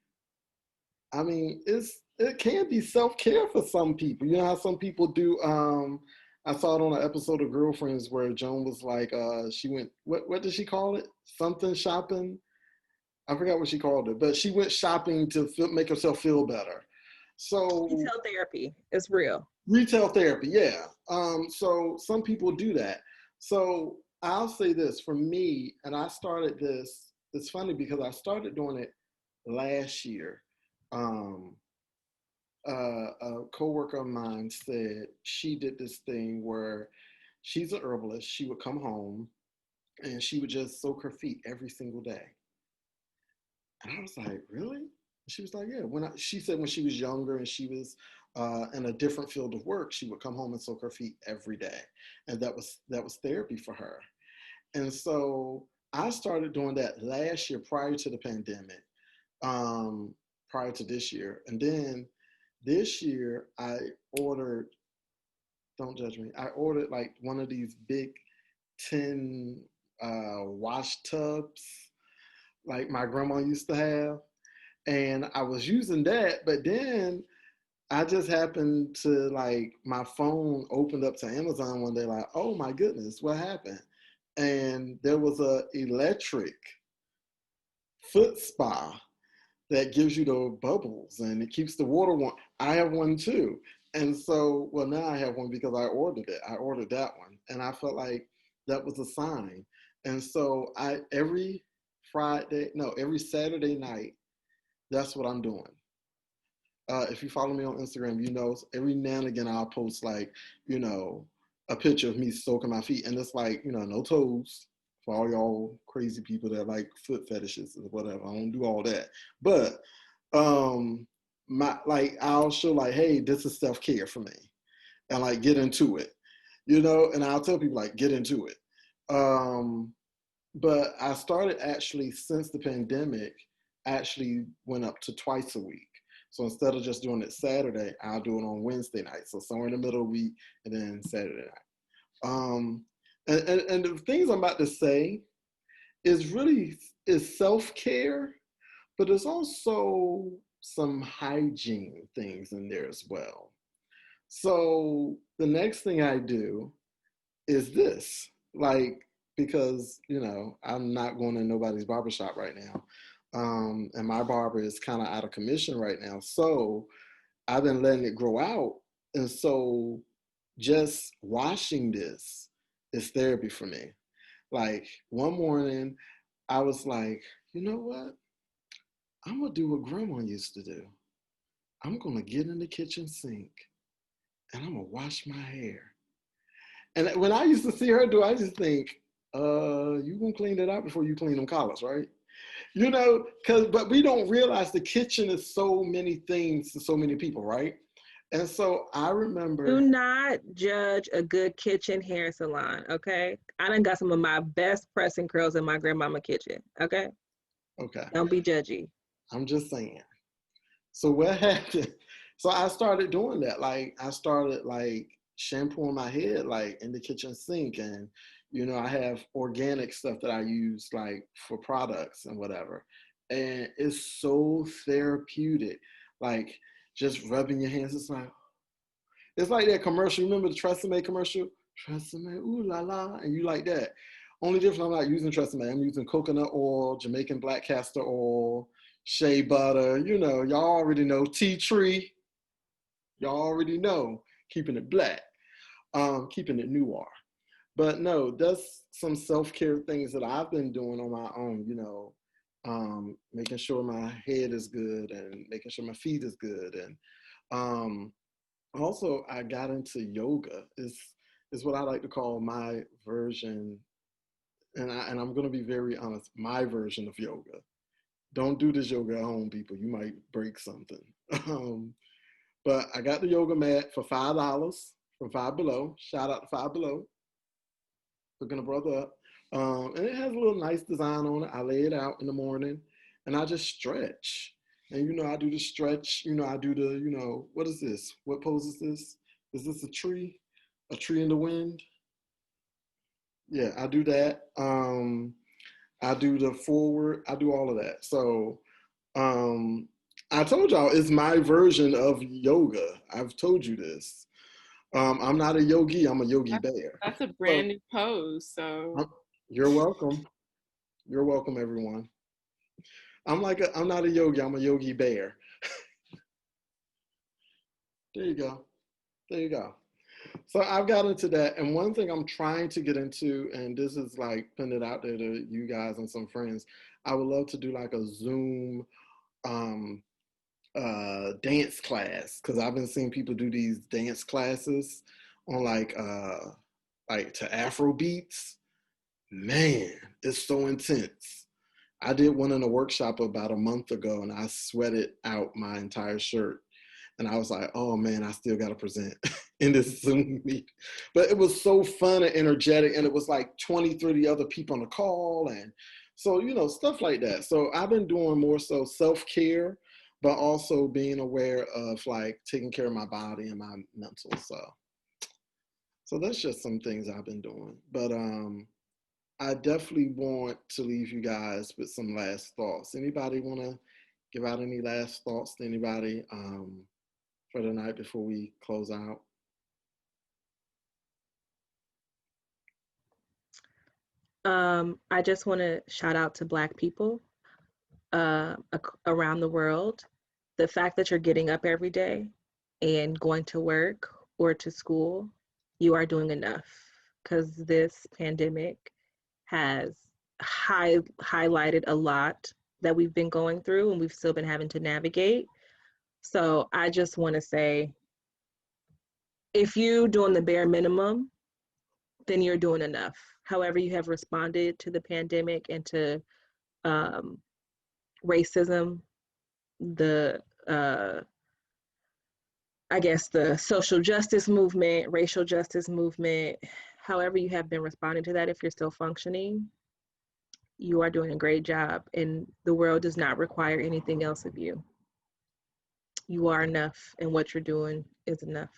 I mean, it can be self-care for some people. You know how some people do. I saw it on an episode of Girlfriends where Joan was like, she went, what did she call it? Something shopping. I forgot what she called it, but she went shopping to make herself feel better. So retail therapy is real. Retail therapy, yeah. So some people do that. So I'll say this for me, and I started this. It's funny because I started doing it last year. A coworker of mine said she did this thing where she's a herbalist. She would come home and she would just soak her feet every single day. And I was like, really? She was like, yeah. She said when she was younger and she was in a different field of work, she would come home and soak her feet every day, and that was therapy for her. And so I started doing that last year prior to the pandemic, prior to this year. And then this year I ordered, don't judge me, I ordered like one of these big tin wash tubs like my grandma used to have. And I was using that, but then I just happened to like my phone opened up to Amazon one day, like, oh my goodness, what happened? And there was a electric foot spa that gives you the bubbles and it keeps the water warm. I have one too. And so, well, now I have one because I ordered it. I ordered that one. And I felt like that was a sign. And so every Saturday night, that's what I'm doing. If you follow me on Instagram, you know, every now and again I'll post like, you know, a picture of me soaking my feet. And it's like, you know, no toes for all y'all crazy people that like foot fetishes or whatever. I don't do all that. But my like I'll show like, hey, this is self-care for me. And like get into it. You know, and I'll tell people like get into it. But I started actually since the pandemic, actually went up to twice a week. So instead of just doing it Saturday, I'll do it on Wednesday night. So somewhere in the middle of the week and then Saturday night. And the things I'm about to say is self-care, but there's also some hygiene things in there as well. So the next thing I do is this, like, because, you know, I'm not going to nobody's barbershop right now. And my barber is kind of out of commission right now. So I've been letting it grow out. And so just washing this is therapy for me. Like one morning, I was like, you know what? I'm going to do what grandma used to do. I'm going to get in the kitchen sink and I'm going to wash my hair. And when I used to see her do, I just think, you gonna clean that out before you clean them collars, right? You know, but we don't realize the kitchen is so many things to so many people, right? And so I Do remember, not judge a good kitchen hair salon, okay? I done got some of my best pressing curls in my grandmama kitchen, okay? okay, Don't be judgy. I'm just saying. So what happened? So I started doing that. Like I started like shampooing my head like in the kitchen sink, and you know I have organic stuff that I use like for products and whatever, and it's so therapeutic. Like just rubbing your hands. It's like that commercial. Remember the Tresemme commercial? Tresemme, ooh la la, and you like that. Only difference, I'm not using Tresemme. I'm using coconut oil, Jamaican black castor oil, shea butter. You know, y'all already know tea tree. Y'all already know keeping it black, keeping it noir. But no, that's some self-care things that I've been doing on my own. You know, making sure my head is good and making sure my feet is good, and um, also I got into yoga. Is what I like to call my version, and I'm gonna be very honest, my version of yoga. Don't do this yoga at home, people. You might break something. Um, but I got the yoga mat for $5 from Five Below. Shout out to Five Below, hooking a brother up. And it has a little nice design on it. I lay it out in the morning, and I just stretch. And you know, I do the stretch. You know, I do the. You know, what is this? What pose is this? Is this a tree? A tree in the wind? Yeah, I do that. I do the forward. I do all of that. So um, I told y'all it's my version of yoga. I've told you this. I'm not a yogi. I'm a yogi That's, bear. that's a So brand new pose. So you're welcome. You're welcome, everyone. I'm not a yogi. I'm a yogi bear. There you go. There you go. So I've got into that, and one thing I'm trying to get into, and this is like putting it out there to you guys and some friends. I would love to do like a Zoom um, dance class because I've been seeing people do these dance classes on like to Afro beats. Man, it's so intense. I did one in a workshop about a month ago and I sweated out my entire shirt. And I was like, oh man, I still got to present in this Zoom meeting. But it was so fun and energetic. And it was like 20, 30 other people on the call. And so, stuff like that. So I've been doing more so self-care, but also being aware of like taking care of my body and my mental. So that's just some things I've been doing. But I definitely want to leave you guys with some last thoughts. Anybody want to give out any last thoughts to anybody for the night before we close out? I just want to shout out to Black people around the world. The fact that you're getting up every day and going to work or to school, you are doing enough, because this pandemic has highlighted a lot that we've been going through and we've still been having to navigate. So I just want to say, if you're doing the bare minimum, then you're doing enough. However you have responded to the pandemic and to racism, the I guess the social justice movement, racial justice movement, however you have been responding to that, if you're still functioning, you are doing a great job, and the world does not require anything else of you. You are enough, and what you're doing is enough.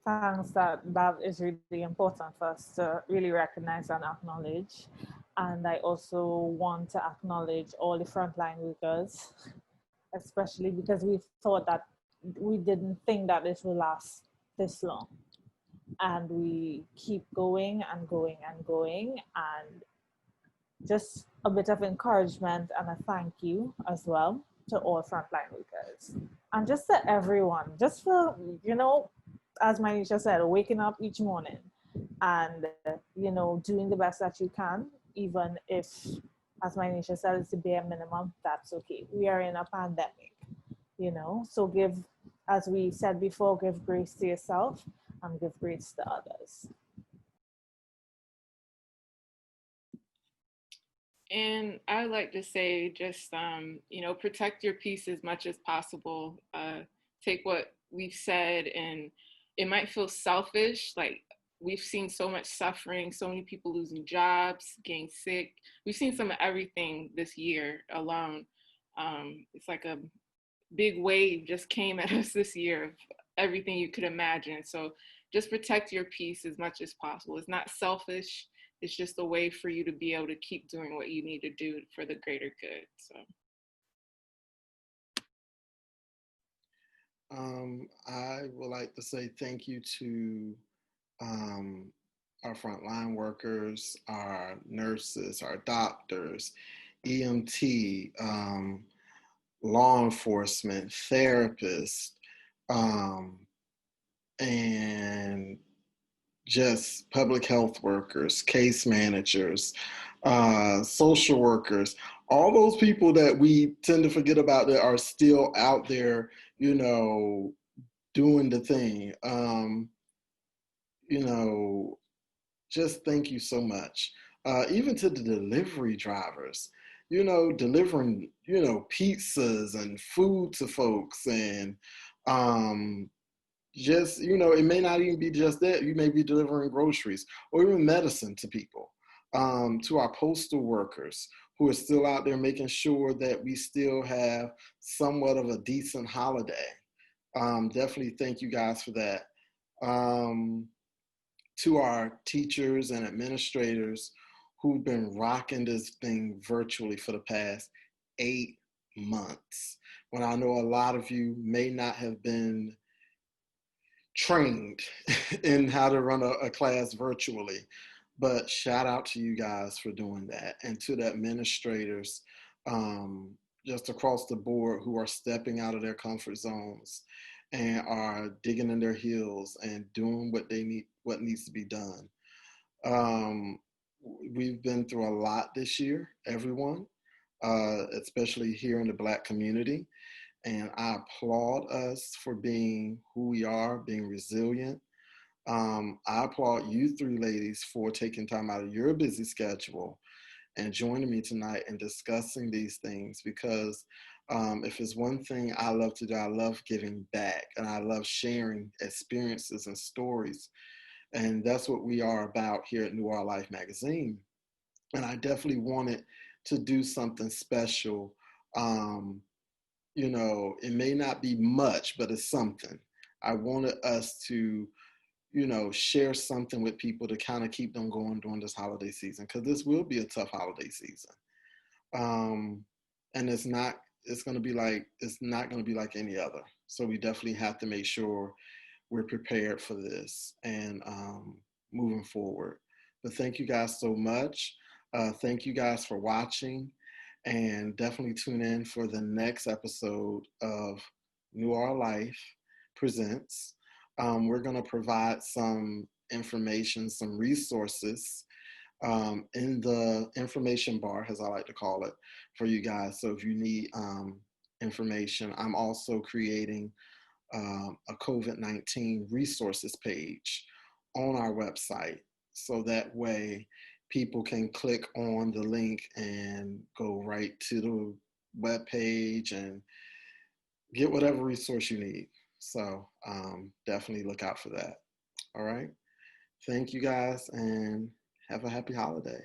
Thanks. That is really important for us to really recognize and acknowledge. And I also want to acknowledge all the frontline workers, especially because we thought that we didn't think that this will last this long. And we keep going and going and going. And just a bit of encouragement and a thank you as well to all frontline workers. And just to everyone, just for, as Manisha said, waking up each morning and, doing the best that you can, even if, as Manisha said, it's the bare minimum, that's okay. We are in a pandemic, so as we said before, give grace to yourself and give grace to others. And I like to say, just, protect your peace as much as possible. Take what we've said, and it might feel selfish. Like, we've seen so much suffering, so many people losing jobs, getting sick. We've seen some of everything this year alone. It's like a big wave just came at us this year of everything you could imagine. So just protect your peace as much as possible. It's not selfish. It's just a way for you to be able to keep doing what you need to do for the greater good. So. I would like to say thank you to our frontline workers, our nurses, our doctors, EMT, law enforcement, therapists, and just public health workers, case managers, social workers, all those people that we tend to forget about that are still out there, doing the thing. Just thank you so much. Even to the delivery drivers, delivering, pizzas and food to folks, and just, it may not even be just that. You may be delivering groceries or even medicine to people. To our postal workers who are still out there making sure that we still have somewhat of a decent holiday. Definitely thank you guys for that. To our teachers and administrators who've been rocking this thing virtually for the past 8 months, when I know a lot of you may not have been trained in how to run a class virtually, but shout out to you guys for doing that, and to the administrators just across the board who are stepping out of their comfort zones and are digging in their heels and doing what needs to be done. We've been through a lot this year, everyone, especially here in the Black community. And I applaud us for being who we are, being resilient. I applaud you three ladies for taking time out of your busy schedule and joining me tonight and discussing these things, because if it's one thing I love to do, I love giving back and I love sharing experiences and stories. And that's what we are about here at Noire Life Magazine. And I definitely wanted to do something special. You know, it may not be much, but it's something. I wanted us to, you know, share something with people to kind of keep them going during this holiday season, because this will be a tough holiday season. Um, and it's going to be like, it's not going to be like any other. So we definitely have to make sure we're prepared for this and moving forward. But thank you guys so much. Thank you guys for watching, and definitely tune in for the next episode of Noire Life Presents. We're going to provide some information, some resources in the information bar, as I like to call it, for you guys. So if you need information, I'm also creating a COVID-19 resources page on our website. So that way people can click on the link and go right to the web page and get whatever resource you need. So definitely look out for that. All right. Thank you guys and have a happy holiday.